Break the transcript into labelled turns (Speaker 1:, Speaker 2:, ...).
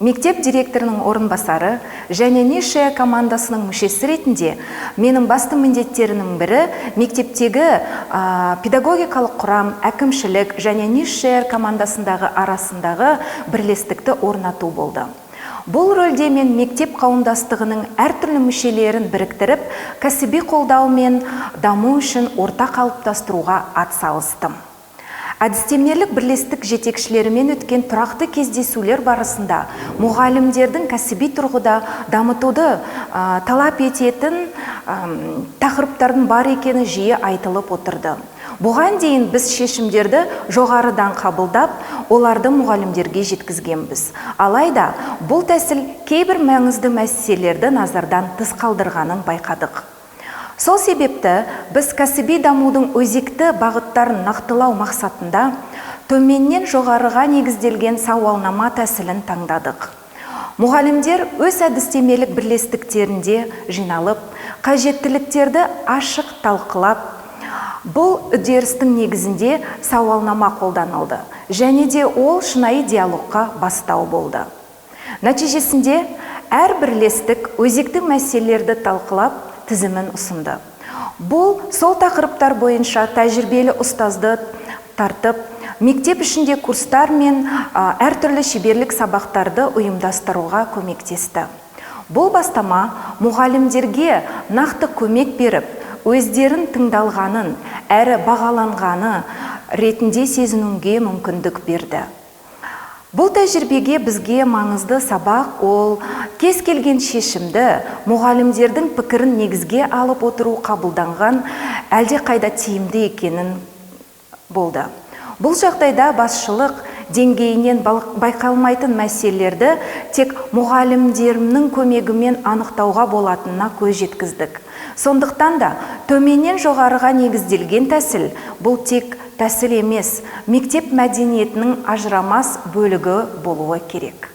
Speaker 1: Мектеп директорының орынбасары және Нишея командасының мүшесі ретінде менің басты міндеттерінің бірі мектептегі педагогикалық құрам, әкімшілік және Нишея командасындағы арасындағы бірлестікті орнату болды. Бұл рөлде мен мектеп қауымдастығының әртүрлі мүшелерін біріктіріп, кәсіби қолдау мен даму үшін орта қалыптастыруға атсалыстым. Әдістемелік бірлестік жетекшілерімен өткен тұрақты кездесулер барысында мұғалімдердің кәсіби тұрғыда дамытуды талап ететін тақырыптардың бар екені жиі айтылып отырды. Бұған дейін біз шешімдерді жоғарыдан қабылдап, оларды мұғалімдерге жеткізгенбіз. Алайда, бұл тәсіл кейбір маңызды мәселелерді назардан тыс қалдырғанын байқадық. Сол себепті біз кәсіби дамудың өзекті бағыттарын нақтылау мақсатында төменнен жоғарыға негізделген сауалнама тәсілін таңдадық. Мұғалімдер өз әдістемелік бірлестіктерінде жиналып, қажеттіліктерді ашық талқылап, бұл үдерістің негізінде сауалнама қолданылды, және де ол шынайы диалогқа бастау болды. Нәтижесінде әр бірлестік өзекті мәселелерді талқылап, тізімін ұсынды. Бұл сол тақырыптар бойынша тәжірибелі ұстазды тартып, мектеп ішінде курстар мен әртүрлі шеберлік сабақтарды ұйымдастыруға көмектесті. Бұл бастама мұғалімдерге нақты көмек беріп, өздерін тыңдалғанын, әрі бағаланғаны ретінде сезінуге мүмкіндік берді. Бұл тәжірибеге бізге маңызды сабақ ол кез келген шешімді мұғалімдердің пікірін негізге алып отыру қабылданған әлде қайда тиімді екенін болды. Бұл жағдайда басшылық деңгейінен байқалмайтын мәселелерді тек мұғалімдерімнің көмегімен анықтауға болатынына көз жеткіздік. Сондықтан да төменнен жоғарыға негізделген тәсіл бұл тек тәсіл емес, мектеп мәдениетінің ажырамас бөлігі болуы керек.